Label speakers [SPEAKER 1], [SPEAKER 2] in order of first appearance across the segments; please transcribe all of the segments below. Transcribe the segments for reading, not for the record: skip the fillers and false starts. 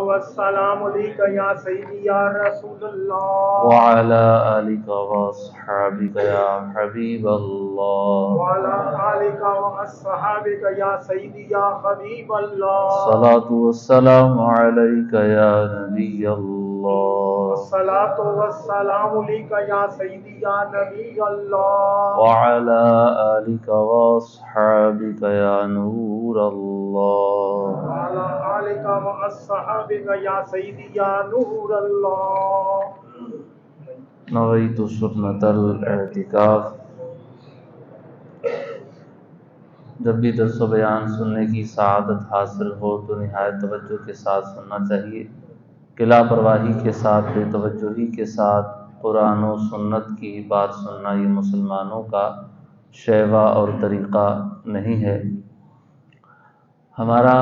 [SPEAKER 1] والسلام علیک یا سیدی یا رسول اللہ
[SPEAKER 2] وعلى آلك وأصحابك يا حبيب الله
[SPEAKER 1] وعلى آلک واصحابک یا سیدی یا حبیب اللہ
[SPEAKER 2] الصلاة والسلام عليك يا نبي الله
[SPEAKER 1] الصلاۃ والسلام علیک یا سیدی یا نبی اللہ
[SPEAKER 2] وعلى آلك وأصحابك يا نور الله
[SPEAKER 1] وعلى آلک واصحابک یا سیدی یا نور اللہ
[SPEAKER 2] نویت سنت الاعتکاف۔ جب بھی درس و بیان سننے کی سعادت حاصل ہو تو نہایت توجہ کے ساتھ سننا چاہیے کہ لاپرواہی کے ساتھ بے توجہی کے ساتھ قرآن و سنت کی بات سننا یہ مسلمانوں کا شیوا اور طریقہ نہیں ہے۔ ہمارا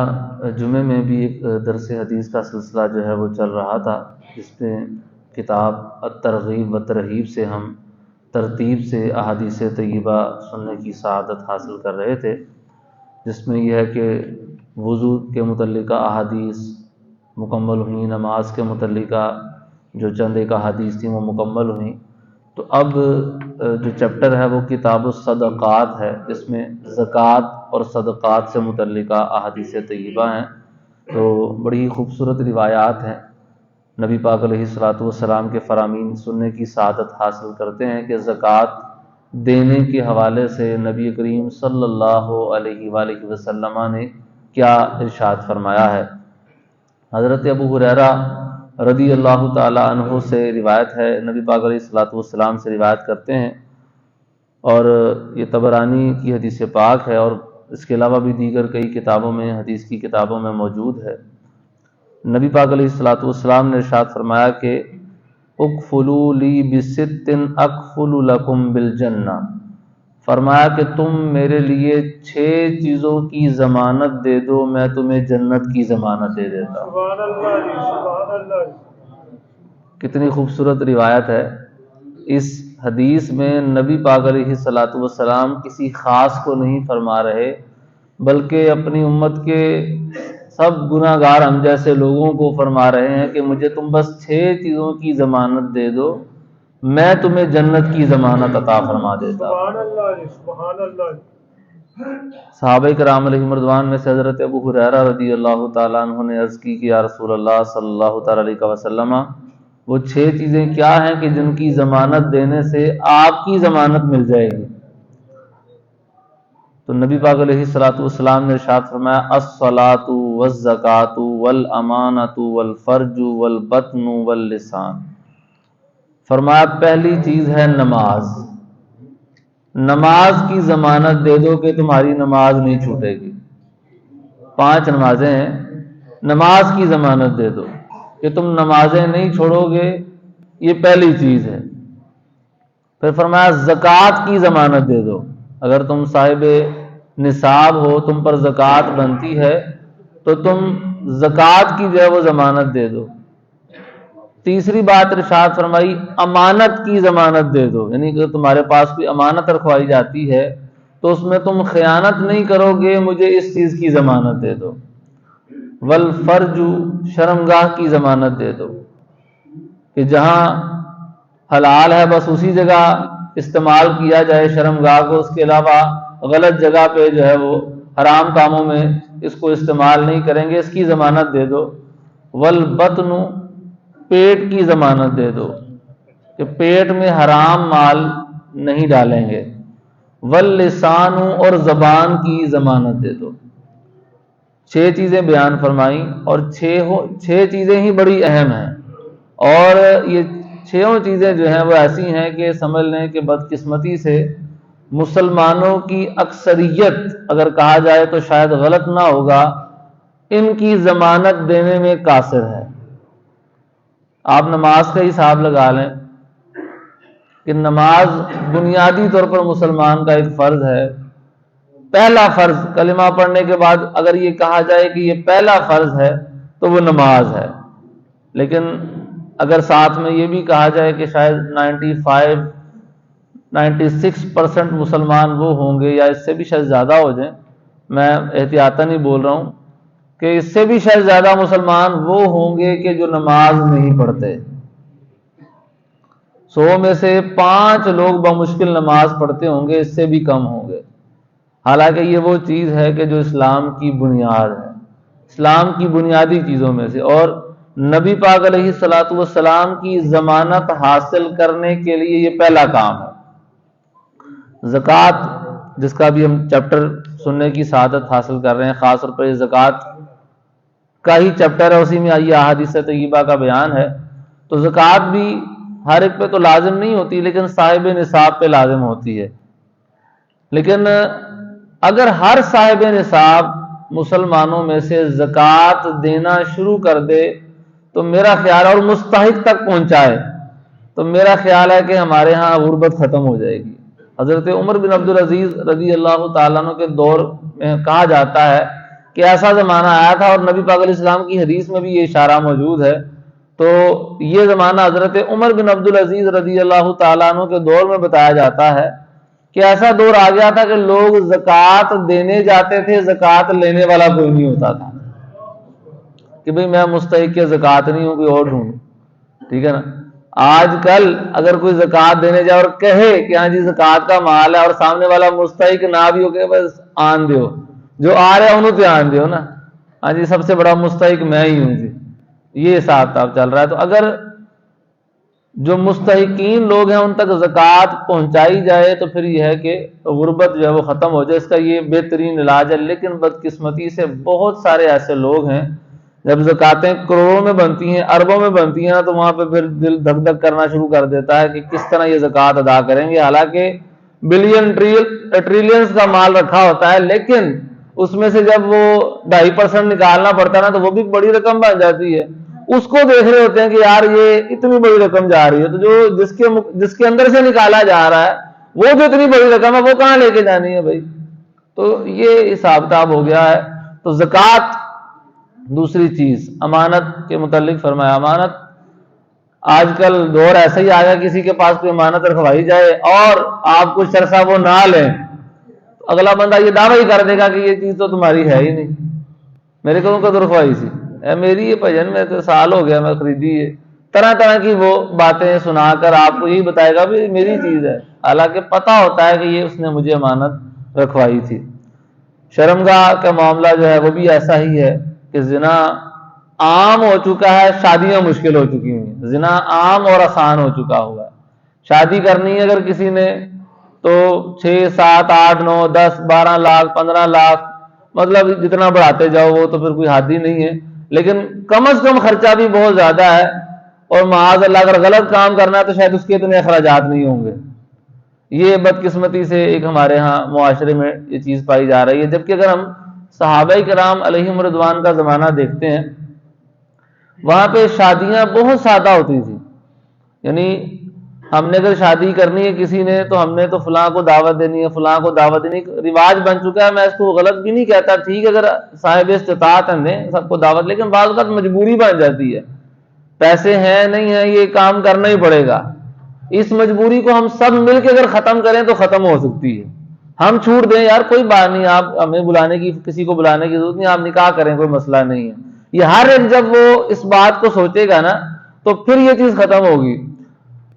[SPEAKER 2] جمعے میں بھی ایک درس حدیث کا سلسلہ جو ہے وہ چل رہا تھا، جس میں کتاب الترغیب و ترہیب سے ہم ترتیب سے احادیث طیبہ سننے کی سعادت حاصل کر رہے تھے، جس میں یہ ہے کہ وضو کے متعلقہ احادیث مکمل ہوئیں، نماز کے متعلقہ جو چند ایک احادیث تھیں وہ مکمل ہوئیں۔ تو اب جو چیپٹر ہے وہ کتاب الصدقات ہے، جس میں زکوٰۃ اور صدقات سے متعلقہ احادیث طیبہ ہیں۔ تو بڑی خوبصورت روایات ہیں، نبی پاک علیہ الصلاۃ والسلام کے فرامین سننے کی سعادت حاصل کرتے ہیں کہ زکوٰۃ دینے کے حوالے سے نبی کریم صلی اللہ علیہ وآلہ وسلم نے کیا ارشاد فرمایا ہے۔ حضرت ابو ہریرہ رضی اللہ تعالی عنہ سے روایت ہے، نبی پاک علیہ الصلاۃ والسلام سے روایت کرتے ہیں، اور یہ طبرانی کی حدیث پاک ہے، اور اس کے علاوہ بھی دیگر کئی کتابوں میں، حدیث کی کتابوں میں موجود ہے۔ نبی پاک علیہ الصلاۃ والسلام نے ارشاد فرمایا کہ اکفلوا لی بست اکفل لکم بالجنہ، فرمایا کہ تم میرے لیے 6 چیزوں کی ضمانت دے دو، میں تمہیں جنت کی ضمانت دے دیتا ہوں۔
[SPEAKER 1] سبحان اللہ جی، سبحان اللہ۔
[SPEAKER 2] کتنی خوبصورت روایت ہے۔ اس حدیث میں نبی پاک علیہ الصلاۃ والسلام کسی خاص کو نہیں فرما رہے، بلکہ اپنی امت کے سب گناہ گار ہم جیسے لوگوں کو فرما رہے ہیں کہ مجھے تم بس 6 چیزوں کی ضمانت دے دو، میں تمہیں جنت کی ضمانت عطا فرما دیتا ہوں۔
[SPEAKER 1] سبحان اللہ جی، سبحان اللہ۔
[SPEAKER 2] صحابہ کرام علیہم رضوان میں سے حضرت ابو ہریرہ رضی اللہ تعالیٰ عنہ نے عرض کی کہ یا رسول اللہ صلی اللہ تعالیٰ علیہ وسلم، وہ 6 چیزیں کیا ہیں کہ جن کی ضمانت دینے سے آپ کی ضمانت مل جائے گی؟ تو نبی پاک علیہ الصلاۃ والسلام نے ارشاد فرمایا الصلاۃ والزکاۃ والامانۃ والفرج والبطن واللسان، فرمایا پہلی چیز ہے نماز، نماز کی ضمانت دے دو کہ تمہاری نماز نہیں چھوٹے گی۔ 5 نمازیں ہیں، نماز کی ضمانت دے دو کہ تم نمازیں نہیں چھوڑو گے، یہ پہلی چیز ہے۔ پھر فرمایا زکوٰۃ کی ضمانت دے دو، اگر تم صاحب نصاب ہو، تم پر زکوٰۃ بنتی ہے تو تم زکوٰۃ کی جو ہے وہ ضمانت دے دو۔ تیسری بات ارشاد فرمائی امانت کی ضمانت دے دو، یعنی کہ تمہارے پاس کوئی امانت رکھوائی جاتی ہے تو اس میں تم خیانت نہیں کرو گے، مجھے اس چیز کی ضمانت دے دو۔ والفرج، شرمگاہ کی ضمانت دے دو کہ جہاں حلال ہے بس اسی جگہ استعمال کیا جائے شرمگاہ کو، اس کے علاوہ غلط جگہ پہ جو ہے وہ حرام کاموں میں اس کو استعمال نہیں کریں گے، اس کی ضمانت دے دو۔ والبطن، پیٹ کی ضمانت دے دو کہ پیٹ میں حرام مال نہیں ڈالیں گے۔ واللسان، اور زبان کی ضمانت دے دو۔ 6 چیزیں بیان فرمائیں، اور 6 چیزیں ہی بڑی اہم ہیں، اور یہ 6 چیزیں جو ہیں وہ ایسی ہیں کہ سمجھ لیں کہ بدقسمتی سے مسلمانوں کی اکثریت، اگر کہا جائے تو شاید غلط نہ ہوگا، ان کی ضمانت دینے میں قاصر ہے۔ آپ نماز کا حساب لگا لیں کہ نماز بنیادی طور پر مسلمان کا ایک فرض ہے، پہلا فرض کلمہ پڑھنے کے بعد اگر یہ کہا جائے کہ یہ پہلا فرض ہے تو وہ نماز ہے، لیکن اگر ساتھ میں یہ بھی کہا جائے کہ شاید 96% مسلمان وہ ہوں گے، یا اس سے بھی شاید زیادہ ہو جائیں، میں احتیاطاً ہی بول رہا ہوں، کہ اس سے بھی شاید زیادہ مسلمان وہ ہوں گے کہ جو نماز نہیں پڑھتے. 100 میں سے 5 لوگ بمشکل نماز پڑھتے ہوں گے، اس سے بھی کم ہوں گے. حالانکہ یہ وہ چیز ہے کہ جو اسلام کی بنیاد ہے، اسلام کی بنیادی چیزوں میں سے، اور نبی پاک علیہ الصلوۃ والسلام کی ضمانت حاصل کرنے کے لیے یہ پہلا کام ہے. زکوٰۃ، جس کا بھی ہم چیپٹر سننے کی سعادت حاصل کر رہے ہیں، خاص طور پر یہ زکوٰۃ کا ہی چیپٹر ہے، اسی میں آئی احادیث طیبہ کا بیان ہے. تو زکوٰۃ بھی ہر ایک پہ تو لازم نہیں ہوتی، لیکن صاحب نصاب پہ لازم ہوتی ہے. لیکن اگر ہر صاحب نصاب مسلمانوں میں سے زکوٰۃ دینا شروع کر دے تو میرا خیال ہے، اور مستحق تک پہنچائے، تو میرا خیال ہے کہ ہمارے ہاں غربت ختم ہو جائے گی. حضرت عمر بن عبدالعزیز رضی اللہ تعالیٰ عنہ کے دور میں کہا جاتا ہے کہ ایسا زمانہ آیا تھا، اور نبی پاک علیہ السلام کی حدیث میں بھی یہ اشارہ موجود ہے. تو یہ زمانہ حضرت عمر بن عبدالعزیز رضی اللہ تعالیٰ عنہ کے دور میں بتایا جاتا ہے کہ ایسا دور آ گیا تھا کہ لوگ زکوٰۃ دینے جاتے تھے، زکوٰۃ لینے والا کوئی نہیں ہوتا تھا، کہ بھئی میں مستحق کے زکوٰۃ نہیں ہوں، کوئی اور ڈھونڈوں. ٹھیک ہے نا. آج کل اگر کوئی زکوٰۃ دینے جائے اور کہے کہ ہاں جی زکوٰۃ کا مال ہے، اور سامنے والا مستحق نہ بھی ہو کہ بس آن دیو، جو آ رہے انہوں تے آن دیو نا، ہاں جی سب سے بڑا مستحق میں ہی ہوں جی، یہ حساب کتاب چل رہا ہے. تو اگر جو مستحقین لوگ ہیں ان تک زکوٰۃ پہنچائی جائے تو پھر یہ ہے کہ غربت جو ہے وہ ختم ہو جائے. اس کا یہ بہترین علاج ہے. لیکن بدقسمتی سے بہت سارے ایسے لوگ ہیں، جب زکوٰۃیں کروڑوں میں بنتی ہیں، اربوں میں بنتی ہیں، تو وہاں پہ پھر دل دھک دھک کرنا شروع کر دیتا ہے کہ کس طرح یہ زکوٰۃ ادا کریں گے. حالانکہ بلین ٹریلینز کا مال رکھا ہوتا ہے، لیکن اس میں سے جب وہ 2.5% نکالنا پڑتا ہے نا، تو وہ بھی بڑی رقم بن جاتی ہے. اس کو دیکھ رہے ہوتے ہیں کہ یار یہ اتنی بڑی رقم جا رہی ہے، تو جو جس کے اندر سے نکالا جا رہا ہے وہ جو اتنی بڑی رقم ہے وہ کہاں لے کے جانی ہے بھائی. تو یہ حساب کتاب ہو گیا ہے. تو زکوٰۃ. دوسری چیز امانت کے متعلق فرمایا. امانت آج کل دور ایسا ہی آ گیا، کسی کے پاس کوئی امانت رکھوائی جائے اور آپ کچھ عرصہ وہ نہ لیں، تو اگلا بندہ یہ دعویٰ ہی کر دے گا کہ یہ چیز تو تمہاری ہے ہی نہیں، میرے کو کدھر رکھوائی سی، میری یہ بھجن میں تو سال ہو گیا میں خریدی ہے. طرح طرح کی وہ باتیں سنا کر آپ کو یہی بتائے گا بھی میری چیز ہے، حالانکہ پتہ ہوتا ہے کہ یہ اس نے مجھے امانت رکھوائی تھی. شرمگاہ کا معاملہ جو ہے وہ بھی ایسا ہی ہے کہ زنا عام ہو چکا ہے، شادیاں مشکل ہو چکی ہیں. زنا عام اور آسان ہو چکا ہوا ہے. شادی کرنی ہے اگر کسی نے تو 6 7 8 9 10 12 لاکھ 15 لاکھ، مطلب جتنا بڑھاتے جاؤ وہ تو پھر کوئی حد ہی نہیں ہے. لیکن کم از کم خرچہ بھی بہت زیادہ ہے، اور معاذ اللہ اگر غلط کام کرنا ہے تو شاید اس کے اتنے اخراجات نہیں ہوں گے. یہ بدقسمتی سے ایک ہمارے ہاں معاشرے میں یہ چیز پائی جا رہی ہے. جبکہ اگر ہم صحابہ کرام علیہم رضوان کا زمانہ دیکھتے ہیں، وہاں پہ شادیاں بہت سادہ ہوتی تھی. یعنی ہم نے اگر شادی کرنی ہے کسی نے تو ہم نے تو فلاں کو دعوت دینی ہے، فلاں کو دعوت دینی ہے. رواج بن چکا ہے. میں اس کو غلط بھی نہیں کہتا، ٹھیک ہے اگر صاحب استطاعت ہیں دیں سب کو دعوت، لیکن بعض اوقات مجبوری بن جاتی ہے، پیسے ہیں نہیں ہیں یہ کام کرنا ہی پڑے گا. اس مجبوری کو ہم سب مل کے اگر ختم کریں تو ختم ہو سکتی ہے. ہم چھوٹ دیں یار کوئی بات نہیں، آپ ہمیں بلانے کی، کسی کو بلانے کی ضرورت نہیں، آپ نکاح کریں کوئی مسئلہ نہیں ہے. یہ ہر ایک جب وہ اس بات کو سوچے گا نا تو پھر یہ چیز ختم ہوگی.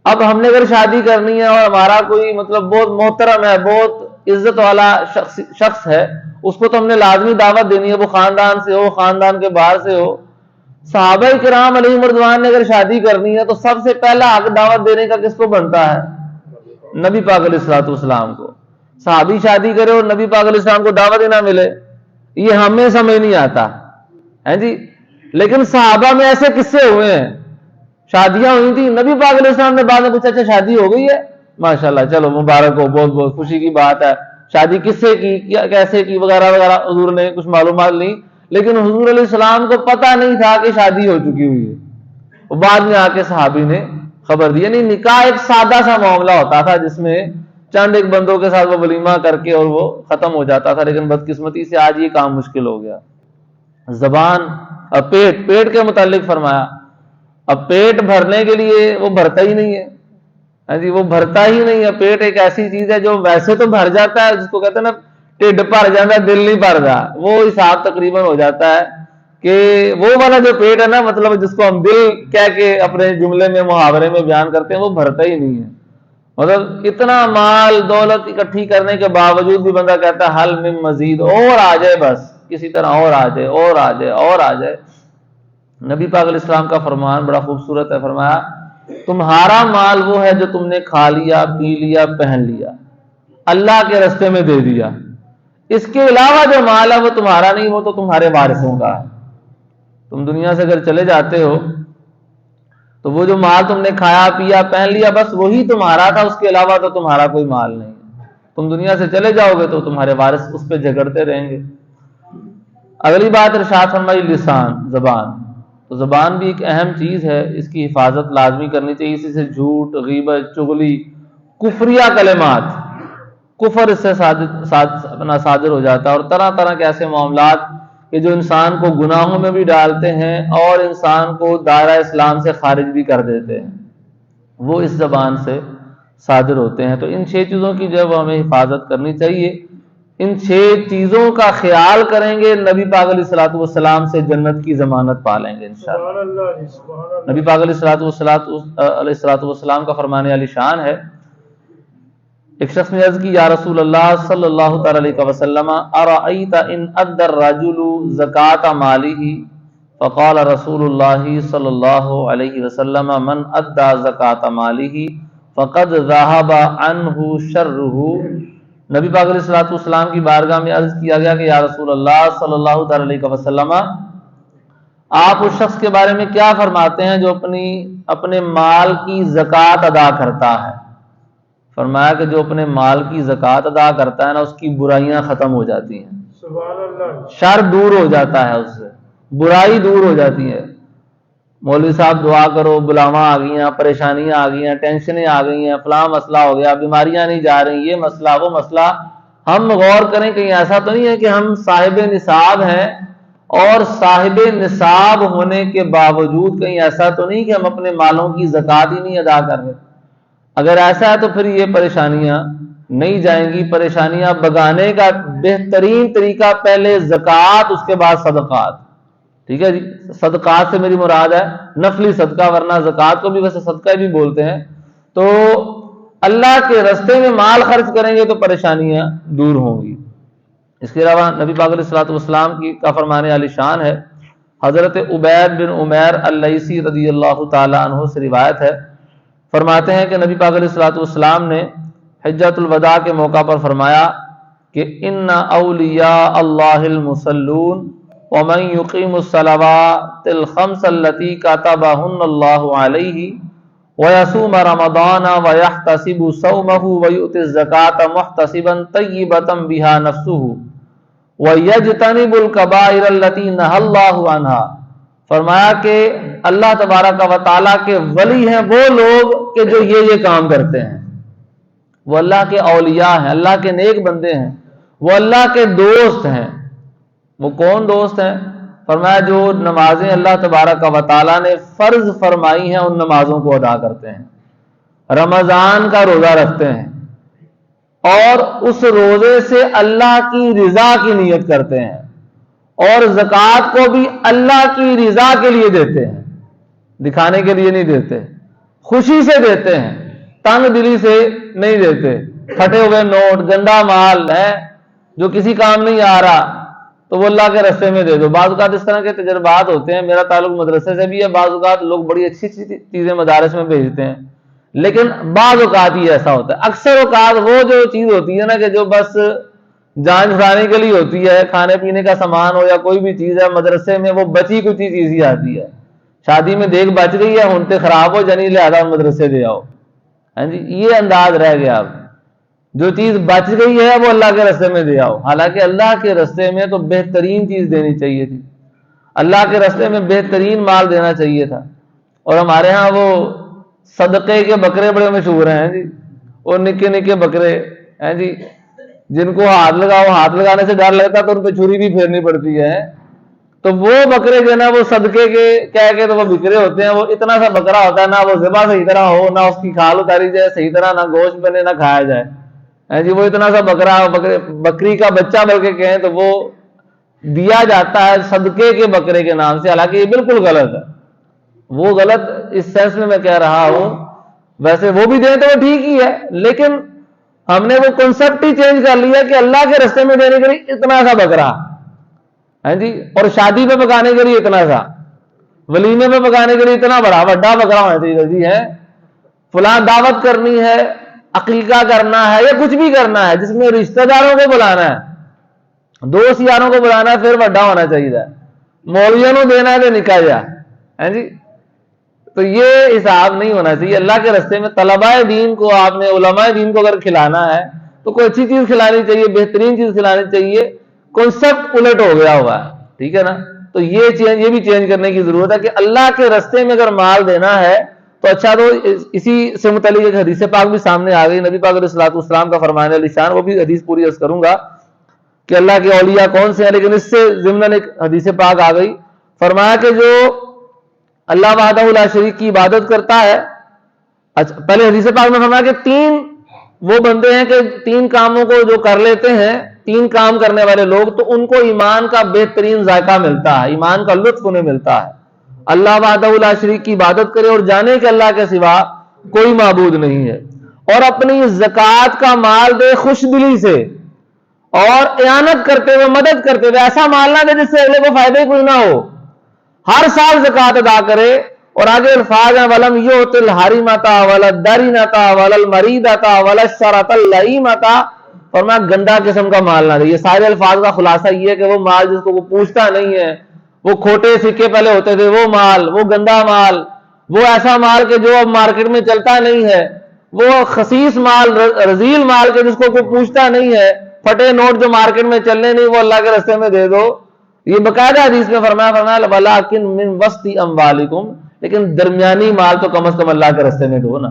[SPEAKER 2] اب ہم نے اگر شادی کرنی ہے اور ہمارا کوئی مطلب بہت محترم ہے، بہت عزت والا شخص ہے، اس کو تو ہم نے لازمی دعوت دینی ہے، وہ خاندان سے ہو خاندان کے باہر سے ہو. صحابہ کرام علیہم رضوان نے اگر شادی کرنی ہے تو سب سے پہلا حق دعوت دینے کا کس کو بنتا ہے؟ نبی پاک علیہ الصلوۃ والسلام کو. صحابی شادی کرے اور نبی پاک علیہ السلام کو دعوت دینا ملے، یہ ہمیں سمجھ نہیں آتا ہے جی. لیکن صحابہ میں ایسے قصے ہوئے ہیں، شادیاں ہوئی تھی، نبی پاک علیہ السلام نے بعد میں پوچھا اچھا شادی ہو گئی ہے، ماشاءاللہ چلو مبارک ہو، بہت بہت خوشی کی بات ہے. شادی کس سے کی، کیسے کی، وغیرہ وغیرہ حضور نے کچھ معلومات لی. لیکن حضور علیہ السلام کو پتہ نہیں تھا کہ شادی ہو چکی ہوئی ہے، وہ بعد میں آ کے صحابی نے خبر دی. یعنی نکاح ایک سادہ سا معاملہ ہوتا تھا جس میں چند ایک بندوں کے ساتھ وہ ولیمہ کر کے اور وہ ختم ہو جاتا تھا. لیکن بدقسمتی سے آج یہ کام مشکل ہو گیا. زبان اور پیٹ کے متعلق فرمایا. اب پیٹ بھرنے کے لیے وہ بھرتا ہی نہیں ہے جی، وہ بھرتا ہی نہیں ہے. پیٹ ایک ایسی چیز ہے جو ویسے تو بھر جاتا ہے، جس کو کہتے ہیں نا ٹھڈ بھر جاتا ہے دل نہیں بھر رہا، وہ حساب تقریباً ہو جاتا ہے. کہ وہ والا جو پیٹ ہے نا، مطلب جس کو ہم دل کہہ کے اپنے جملے میں محاورے میں بیان کرتے ہیں، وہ بھرتا ہی نہیں ہے. مطلب اتنا مال دولت اکٹھی کرنے کے باوجود بھی بندہ کہتا ہے حل من مزید، اور آ جائے، بس کسی طرح اور آ جائے اور آ جائے اور آ جائے. نبی پاک علیہ السلام کا فرمان بڑا خوبصورت ہے، فرمایا تمہارا مال وہ ہے جو تم نے کھا لیا، پی لیا، پہن لیا، اللہ کے راستے میں دے دیا. اس کے علاوہ جو مال ہے وہ تمہارا نہیں، وہ تو تمہارے وارثوں کا ہے. تم دنیا سے اگر چلے جاتے ہو تو وہ جو مال تم نے کھایا پیا پہن لیا بس وہی تمہارا تھا، اس کے علاوہ تو تمہارا کوئی مال نہیں. تم دنیا سے چلے جاؤ گے تو تمہارے وارث اس پہ جھگڑتے رہیں گے. اگلی بات ارشاد فرمائی لسان، زبان. تو زبان بھی ایک اہم چیز ہے، اس کی حفاظت لازمی کرنی چاہیے. اسی سے جھوٹ، غیبت، چغلی، کفریہ کلمات، کفر اس سے صادر ہو جاتا ہے، اور طرح طرح کے ایسے معاملات کہ جو انسان کو گناہوں میں بھی ڈالتے ہیں اور انسان کو دائرہ اسلام سے خارج بھی کر دیتے ہیں، وہ اس زبان سے صادر ہوتے ہیں. تو ان 6 چیزوں کی جو ہے وہ ہمیں حفاظت کرنی چاہیے. ان 6 چیزوں کا خیال کریں گے، نبی پاک علیہ الصلوۃ والسلام سے جنت کی ضمانت پا لیں گے انشاءاللہ. نبی پاک علیہ الصلوۃ والسلام کا فرمان علی شان ہے. ایک شخص نے عرض کی یا رسول اللہ صلی اللہ تعالی علیہ وسلم ارأیت ان ادى الرجل زکاة ماله، فقال رسول اللہ صلی اللہ علیہ وسلم من ادى زکاة ماله فقد ذهب عنه شره. نبی پاک علیہ الصلوۃ والسلام کی بارگاہ میں عرض کیا گیا کہ یا رسول اللہ صلی اللہ تعالی علیہ وسلم، آپ اس شخص کے بارے میں کیا فرماتے ہیں جو اپنے مال کی زکوٰۃ ادا کرتا ہے؟ فرمایا کہ جو اپنے مال کی زکوٰۃ ادا کرتا ہے نا، اس کی برائیاں ختم ہو جاتی ہیں،
[SPEAKER 1] سبحان اللہ،
[SPEAKER 2] شر دور ہو جاتا ہے، اس سے برائی دور ہو جاتی ہے. مولوی صاحب دعا کرو، بلاواں آ گئی ہیں، پریشانیاں آ گئی ہیں، ٹینشنیں آ گئی ہیں، فلاں مسئلہ ہو گیا، بیماریاں نہیں جا رہی، یہ مسئلہ وہ مسئلہ. ہم غور کریں کہیں ایسا تو نہیں ہے کہ ہم صاحب نصاب ہیں اور صاحب نصاب ہونے کے باوجود کہیں ایسا تو نہیں کہ ہم اپنے مالوں کی زکوٰۃ ہی نہیں ادا کر رہے؟ اگر ایسا ہے تو پھر یہ پریشانیاں نہیں جائیں گی. پریشانیاں بگانے کا بہترین طریقہ پہلے زکوٰۃ، اس کے بعد صدقات. ٹھیک ہے جی، صدقات سے میری مراد ہے نفلی صدقہ، ورنہ زکوٰۃ کو بھی ویسے صدقہ بھی بولتے ہیں. تو اللہ کے راستے میں مال خرچ کریں گے تو پریشانیاں دور ہوں گی. اس کے علاوہ نبی پاک علیہ الصلوۃ والسلام کا فرمان علی شان ہے. حضرت عبید بن عمیر اللیثی رضی اللہ تعالی عنہ سے روایت ہے، فرماتے ہیں کہ نبی پاک علیہ الصلوۃ والسلام نے حجۃ الوداع کے موقع پر فرمایا کہ ان اولیاء اللہ المصلون ومن یقیم الصلوات الخمس التي كتبهن الله عليه ويصوم رمضان ويحتسب صومه ويؤتي الزكاة محتسبا طيبة بها نفسه ويجتنب الكبائر التي نهى الله عنها. فرمایا کہ اللہ تبارک و تعالیٰ کے ولی ہیں وہ لوگ کہ جو یہ کام کرتے ہیں. وہ اللہ کے اولیاء ہیں، اللہ کے نیک بندے ہیں، وہ اللہ کے دوست ہیں. وہ کون دوست ہیں؟ فرمایا جو نمازیں اللہ تبارک و تعالیٰ نے فرض فرمائی ہیں ان نمازوں کو ادا کرتے ہیں، رمضان کا روزہ رکھتے ہیں اور اس روزے سے اللہ کی رضا کی نیت کرتے ہیں، اور زکوٰۃ کو بھی اللہ کی رضا کے لیے دیتے ہیں، دکھانے کے لیے نہیں دیتے، خوشی سے دیتے ہیں، تنگ دلی سے نہیں دیتے. پھٹے ہوئے نوٹ، گندا مال ہے جو کسی کام نہیں آ رہا تو وہ اللہ کے راستے میں دے دو. بعض اوقات اس طرح کے تجربات ہوتے ہیں، میرا تعلق مدرسے سے بھی ہے، بعض اوقات لوگ بڑی اچھی چیزیں مدارس میں بھیجتے ہیں، لیکن بعض اوقات یہ ایسا ہوتا ہے. اکثر اوقات وہ جو چیز ہوتی ہے نا کہ جو بس جان چھڑانے کے لیے ہوتی ہے، کھانے پینے کا سامان ہو یا کوئی بھی چیز ہے، مدرسے میں وہ بچی کچھ چیز ہی آتی ہے. شادی میں دیکھ بچ گئی ہے، ہونتے خراب ہو جانی لہذا مدرسے دے آؤ. ہاں جی، یہ انداز رہ گیا. اب جو چیز بچ گئی ہے وہ اللہ کے راستے میں دے آؤ، حالانکہ اللہ کے راستے میں تو بہترین چیز دینی چاہیے تھی، اللہ کے راستے میں بہترین مال دینا چاہیے تھا. اور ہمارے ہاں وہ صدقے کے بکرے بڑے مشہور ہیں جی، وہ نکے نکے بکرے ہیں جی، جن کو ہاتھ لگاؤ، ہاتھ لگانے سے ڈر لگتا تو ان پہ چھری بھی پھیرنی پڑتی ہے. تو وہ بکرے جو ہے نا وہ صدقے کے کہہ کے تو وہ بکرے ہوتے ہیں. وہ اتنا سا بکرا ہوتا ہے، نہ وہ ذبح صحیح طرح ہو، نہ اس کی کھال اتاری جائے صحیح طرح، نہ گوشت بنے، نہ کھایا جائے جی. وہ اتنا سا بکری کا بچہ بلکہ کہیں تو وہ دیا جاتا ہے صدقے کے بکرے کے نام سے، حالانکہ یہ بالکل غلط ہے. وہ غلط اس سینس میں کہہ رہا ہوں، ویسے وہ بھی دیں تو وہ ٹھیک ہی ہے، لیکن ہم نے وہ کنسپٹ ہی چینج کر لیا کہ اللہ کے راستے میں دینے کے لیے اتنا سا بکرا ہے جی، اور شادی پہ پکانے کے لیے اتنا سا، ولیمے پہ پکانے کے لیے اتنا بڑا بکرا ہونا چاہیے جی ہے. فلاں دعوت کرنی ہے، عقیقہ کرنا ہے یا کچھ بھی کرنا ہے جس میں رشتہ داروں کو بلانا ہے، دوست یاروں کو بلانا ہے، پھر بڑا ہونا چاہیے. مولویوں کو دینا ہے تو نکاح جا ہے جی، تو یہ حساب نہیں ہونا چاہیے. اللہ کے راستے میں طلباء دین کو، آپ نے علماء دین کو اگر کھلانا ہے تو کوئی اچھی چیز کھلانی چاہیے، بہترین چیز کھلانی چاہیے. کنسپٹ الٹ ہو گیا ہوا ہے، ٹھیک ہے نا. تو یہ بھی چینج کرنے کی ضرورت ہے کہ اللہ کے راستے میں اگر مال دینا ہے تو اچھا. تو اسی سے متعلق ایک حدیث پاک بھی سامنے آ گئی، نبی پاک علیہ الصلوۃ والسلام کا فرمان ہے لسان، وہ بھی حدیث پوری عرض کروں گا کہ اللہ کے اولیاء کون سے ہیں، لیکن اس سے ضمن ایک حدیث پاک آ گئی. فرمایا کہ جو اللہ وحدہ لا شریک کی عبادت کرتا ہے، اچھا پہلے حدیث پاک میں فرمایا کہ 3 وہ بندے ہیں کہ 3 کاموں کو جو کر لیتے ہیں، 3 کام کرنے والے لوگ، تو ان کو ایمان کا بہترین ذائقہ ملتا ہے، ایمان کا لطف انہیں ملتا ہے. اللہ وحدہ لا شریک کی عبادت کرے اور جانے کہ اللہ کے سوا کوئی معبود نہیں ہے، اور اپنی زکوٰۃ کا مال دے خوش دلی سے اور اعانت کرتے ہوئے، مدد کرتے ہوئے. ایسا مال نہ دے جس سے اگلے کو فائدہ ہی کچھ نہ ہو، ہر سال زکوٰۃ ادا کرے. اور آگے الفاظ ہیں وَلَمْ يُؤْتِ الْحَرِمَةَ وَلَا الدَّارِنَةَ وَلَا الْمَرِيدَةَ وَلَا الشَّرَةَ اللَّئِيمَةَ. فرمایا گندا قسم کا مال نہ دے. یہ سارے الفاظ کا خلاصہ یہ ہے کہ وہ مال جس کو وہ پوچھتا نہیں ہے، وہ کھوٹے سکے پہلے ہوتے تھے، وہ مال، وہ گندا مال، وہ ایسا مال کہ جو اب مارکیٹ میں چلتا نہیں ہے، وہ خسیس مال، رذیل مال کے جس کو کوئی پوچھتا نہیں ہے، پھٹے نوٹ جو مارکیٹ میں چلنے نہیں، وہ اللہ کے راستے میں دے دو. یہ باقاعدہ حدیث میں فرمایا وَلَٰكِن مِّن وَسْطِ أَمْوَالِكُمْ، لیکن درمیانی مال تو کم از کم اللہ کے راستے میں دو نا.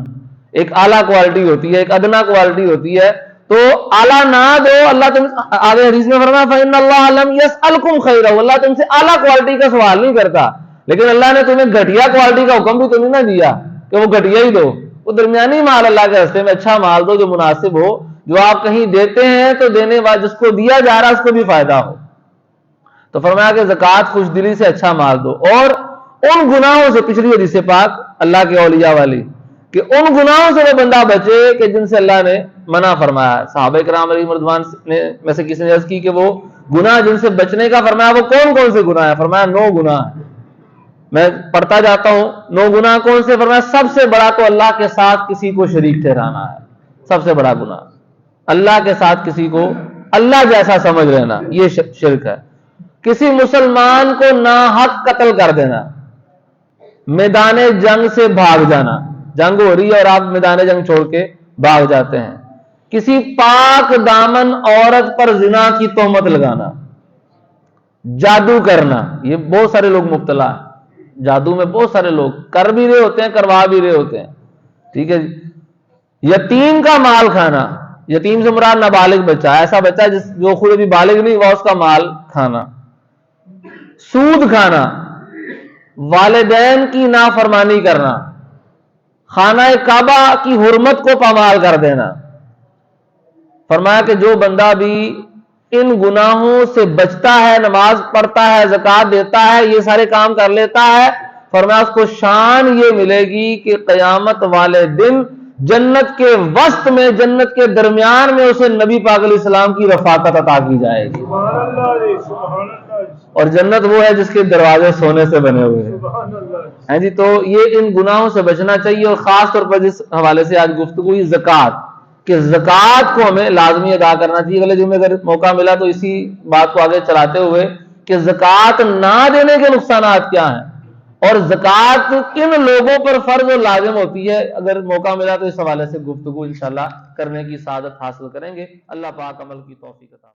[SPEAKER 2] ایک اعلیٰ کوالٹی ہوتی ہے، ایک ادنا کوالٹی ہوتی ہے، تو اعلیٰ نہ دو. اللہ تم آگے حدیث میں فرمایا فَإِنَّ اللَّهَ لَمْ يَسْأَلْكُمْ خَيْرَهُ، اللہ تم سے اعلیٰ کوالٹی کا سوال نہیں کرتا، لیکن اللہ نے تمہیں گھٹیا کوالٹی کا حکم بھی تو نہیں نہ دیا کہ وہ گھٹیا ہی دو. وہ درمیانی مال اللہ کے راستے میں اچھا مال دو جو مناسب ہو، جو آپ کہیں دیتے ہیں تو دینے والے جس کو دیا جا رہا ہے اس کو بھی فائدہ ہو. تو فرمایا کہ زکوٰۃ خوش دلی سے اچھا مال دو، اور ان گناہوں سے، پچھلی حدیث پاک اللہ کے اولیاء والی، کہ ان گناہوں سے وہ بندہ بچے کہ جن سے اللہ نے منع فرمایا. صحابہ کرام علیہ رضوان میں سے کسی نے عرض کی کہ وہ گناہ جن سے بچنے کا فرمایا وہ کون کون سے گناہ ہیں؟ فرمایا 9 گناہ ہیں. میں پڑھتا جاتا ہوں 9 گناہ کون سے. فرمایا سب سے بڑا تو اللہ کے ساتھ کسی کو شریک ٹھہرانا ہے، سب سے بڑا گناہ اللہ کے ساتھ کسی کو اللہ جیسا سمجھ لینا، یہ شرک ہے. کسی مسلمان کو ناحق قتل کر دینا، میدان جنگ سے بھاگ جانا، جنگ ہو رہی ہے اور آپ میدان جنگ چھوڑ کے بھاگ جاتے ہیں. کسی پاک دامن عورت پر زنا کی تہمت لگانا، جادو کرنا. یہ بہت سارے لوگ مبتلا ہیں جادو میں، بہت سارے لوگ کر بھی رہے ہوتے ہیں، کروا بھی رہے ہوتے ہیں، ٹھیک ہے جی. یتیم کا مال کھانا، یتیم سے مراد نابالغ بچہ، ایسا بچہ جو خود بھی بالغ نہیں ہوا اس کا مال کھانا. سود کھانا، والدین کی نافرمانی کرنا، خانہ کعبہ کی حرمت کو پامال کر دینا. فرمایا کہ جو بندہ بھی ان گناہوں سے بچتا ہے، نماز پڑھتا ہے، زکوٰۃ دیتا ہے، یہ سارے کام کر لیتا ہے، فرمایا اس کو شان یہ ملے گی کہ قیامت والے دن جنت کے وسط میں، جنت کے درمیان میں اسے نبی پاک علیہ السلام کی رفاقت عطا کی جائے گی. اور جنت وہ ہے جس کے دروازے سونے سے بنے ہوئے ہیں جی. تو یہ ان گناہوں سے بچنا چاہیے. اور خاص طور پر جس حوالے سے آج گفتگو ہوئی زکوٰۃ، کہ زکوٰۃ کو ہمیں لازمی ادا کرنا چاہیے. اگلے جمعے اگر موقع ملا تو اسی بات کو آگے چلاتے ہوئے کہ زکوٰۃ نہ دینے کے نقصانات کیا ہیں اور زکوٰۃ کن لوگوں پر فرض و لازم ہوتی ہے، اگر موقع ملا تو اس حوالے سے گفتگو انشاءاللہ کرنے کی سعادت حاصل کریں گے. اللہ پاک عمل کی توفیق عطا